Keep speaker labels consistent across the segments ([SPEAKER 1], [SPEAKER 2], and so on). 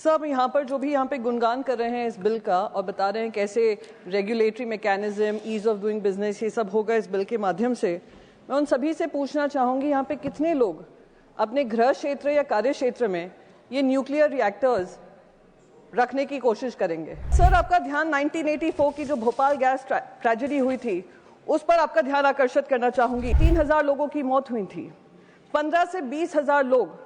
[SPEAKER 1] सब यहाँ पर जो भी यहाँ पे गुणगान कर रहे हैं इस बिल का और बता रहे हैं कैसे regulatory mechanism, ease of doing business, ये सब होगा इस बिल के माध्यम से। मैं उन सभी से पूछना चाहूँगी यहाँ पे कितने लोग अपने गृह क्षेत्र या कार्य क्षेत्र में ये न्यूक्लियर रिएक्टर्स रखने की कोशिश करेंगे। सर, आपका ध्यान 1984 की जो भोपाल गैस ट्रेजेडी हुई थी उस पर आपका ध्यान आकर्षित करना चाहूँगी। 3000 लोगों की मौत हुई थी, 15 से 20,000 लोग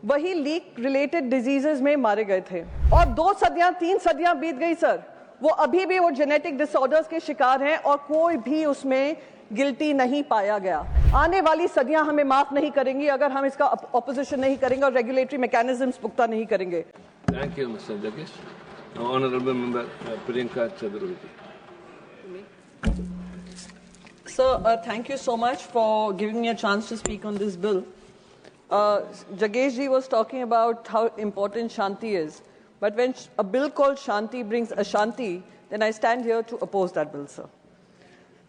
[SPEAKER 1] वही लीक रिलेटेड डिजीजेज में मारे गए थे और 2 सदियां 3 सदियां बीत गई सर, वो अभी भी वो जेनेटिक डिसऑर्डर्स के शिकार हैं और कोई भी उसमें गिल्टी नहीं पाया गया। आने वाली सदियां हमें माफ नहीं करेंगी अगर हम इसका ऑपोजिशन नहीं करेंगे और रेगुलेटरी मैकेनिज्म्स पुख्ता नहीं करेंगे।
[SPEAKER 2] थैंक यू मिस्टर जगेश। Honourable member Priyanka Chaturvedi.
[SPEAKER 1] Sir, thank you so much for giving me a chance to speak on this bill. Jagesh ji was talking about how important Shanti is. But when a bill called Shanti brings Ashanti, then I stand here to oppose that bill, sir.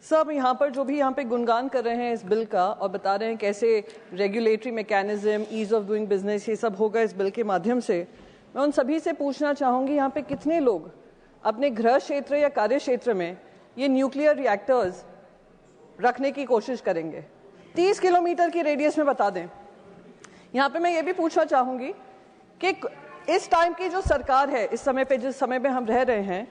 [SPEAKER 1] सब यहाँ पर जो भी यहाँ पे गुणगान कर रहे हैं इस बिल का और बता रहे हैं कैसे regulatory mechanism, ease of doing business, ये सब होगा इस बिल के माध्यम से। मैं उन सभी से पूछना चाहूँगी यहाँ पे कितने लोग अपने गृह क्षेत्र या कार्य क्षेत्र में ये न्यूक्लियर रिएक्टर्स रखने की कोशिश करेंगे। 30 किलोमीटर की रेडियस में बता दें। यहाँ पे मैं ये भी पूछना चाहूँगी कि इस टाइम की जो सरकार है, इस समय पे जिस समय में हम रह रहे हैं,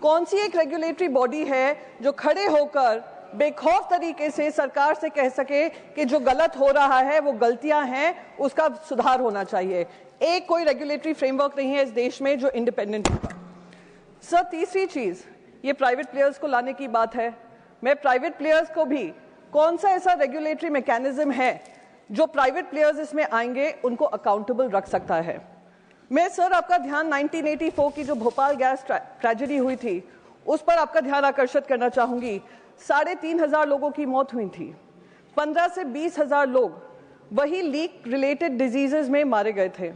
[SPEAKER 1] कौन सी एक रेगुलेटरी बॉडी है जो खड़े होकर बेखौफ तरीके से सरकार से कह सके कि जो गलत हो रहा है वो गलतियां हैं, उसका सुधार होना चाहिए। एक कोई रेगुलेटरी फ्रेमवर्क नहीं है इस देश में जो इंडिपेंडेंट होगा। सर, तीसरी चीज, ये प्राइवेट प्लेयर्स को लाने की बात है। मैं प्राइवेट प्लेयर्स को भी कौन सा ऐसा रेगुलेटरी मैकेनिज्म है जो प्राइवेट प्लेयर्स इसमें आएंगे उनको अकाउंटेबल रख सकता है। मैं सर आपका ध्यान 1984 की जो भोपाल गैस ट्रेजेडी हुई थी उस पर आपका ध्यान आकर्षित करना चाहूंगी। 3,500 लोगों की मौत हुई थी, 15 से 20,000 लोग वही लीक रिलेटेड डिजीजेज में मारे गए थे।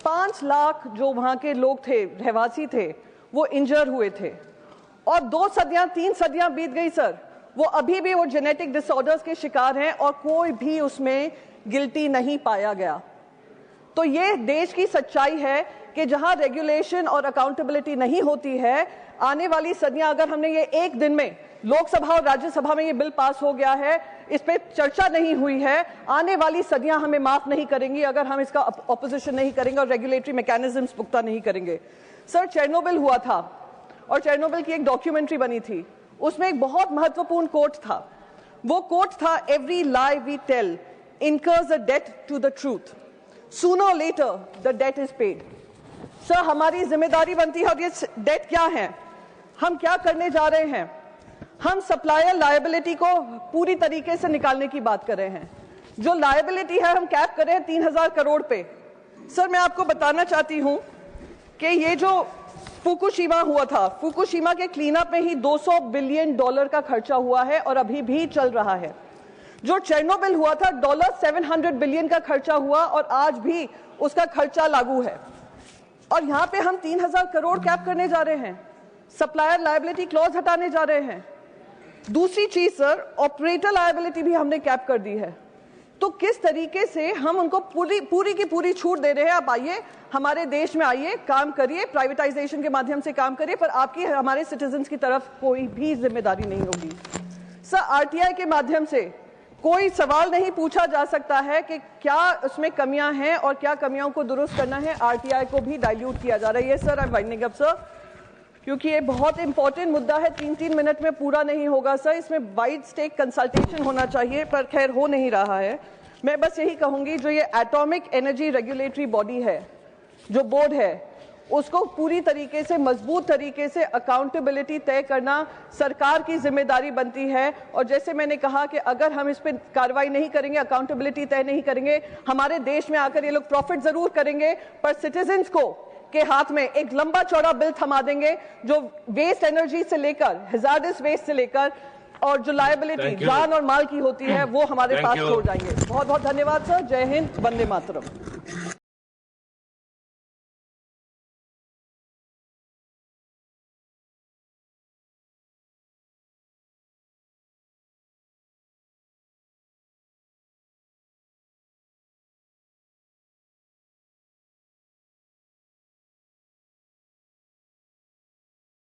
[SPEAKER 1] 5 लाख जो वहां के लोग थे, रहवासी थे, वो इंजर हुए थे और 2 सदियां 3 सदियां बीत गई सर, वो अभी भी वो जेनेटिक डिसऑर्डर्स के शिकार हैं और कोई भी उसमें गिल्टी नहीं पाया गया। तो ये देश की सच्चाई है कि जहां रेगुलेशन और अकाउंटेबिलिटी नहीं होती है, आने वाली सदियां, अगर हमने ये एक दिन में लोकसभा और राज्यसभा में ये बिल पास हो गया है, इस पे चर्चा नहीं हुई है, आने वाली सदियां हमें माफ नहीं करेंगी अगर हम इसका ऑपोजिशन नहीं करेंगे और रेगुलेटरी मैकेनिज्म्स पुख्ता नहीं करेंगे। सर, चेरनोबिल हुआ था और चेरनोबिल की एक डॉक्यूमेंट्री बनी थी, उसमें एक बहुत महत्वपूर्ण कोट था। वो कोट था, every lie we tell incurs a debt to the truth, sooner or later the debt is paid. Sir, हमारी जिम्मेदारी बनती है, और ये डेट क्या है, हम क्या करने जा रहे हैं? हम सप्लायर लायबिलिटी को पूरी तरीके से निकालने की बात कर रहे हैं। जो लायबिलिटी है हम कैप कर रहे हैं 3,000 करोड़ पे। सर, मैं आपको बताना चाहती हूं कि ये जो फुकुशिमा हुआ था, फुकुशिमा के क्लीनअप में ही $200 बिलियन का खर्चा हुआ है और अभी भी चल रहा है। जो चेरनोबिल हुआ था, $700 बिलियन का खर्चा हुआ और आज भी उसका खर्चा लागू है। और यहां पे हम 3,000 करोड़ कैप करने जा रहे हैं, सप्लायर लायबिलिटी क्लॉज हटाने जा रहे हैं। दूसरी चीज सर, ऑपरेटर लायबिलिटी भी हमने कैप कर दी है। तो किस तरीके से हम उनको पूरी की पूरी छूट दे रहे हैं? आप आइए, हमारे देश में आइए, काम करिए, प्राइवेटाइजेशन के माध्यम से काम करिए, पर आपकी हमारे सिटीजन्स की तरफ कोई भी जिम्मेदारी नहीं होगी। सर, आरटीआई के माध्यम से कोई सवाल नहीं पूछा जा सकता है कि क्या उसमें कमियां हैं और क्या कमियों को दुरुस्त करना है। आरटीआई को भी डाइल्यूट किया जा रहा है। ये sir, I am winding up sir, क्योंकि ये बहुत इंपॉर्टेंट मुद्दा है, 3-3 मिनट में पूरा नहीं होगा सर। इसमें वाइड स्टेक कंसल्टेशन होना चाहिए, पर खैर हो नहीं रहा है। मैं बस यही कहूंगी, जो ये एटॉमिक एनर्जी रेगुलेटरी बॉडी है, जो बोर्ड है, उसको पूरी तरीके से मजबूत तरीके से अकाउंटेबिलिटी तय करना सरकार की जिम्मेदारी बनती है। और जैसे मैंने कहा कि अगर हम इस पर कार्रवाई नहीं करेंगे, अकाउंटेबिलिटी तय नहीं करेंगे, हमारे देश में आकर ये लोग प्रॉफिट जरूर करेंगे, पर सिटीजन्स को के हाथ में एक लंबा चौड़ा बिल थमा देंगे, जो वेस्ट एनर्जी से लेकर, हैजार्डस वेस्ट से लेकर, और जो लायबिलिटी जान और माल की होती है, वो हमारे पास छोड़ जाएंगे। बहुत बहुत धन्यवाद सर। जय हिंद, वंदे मातरम।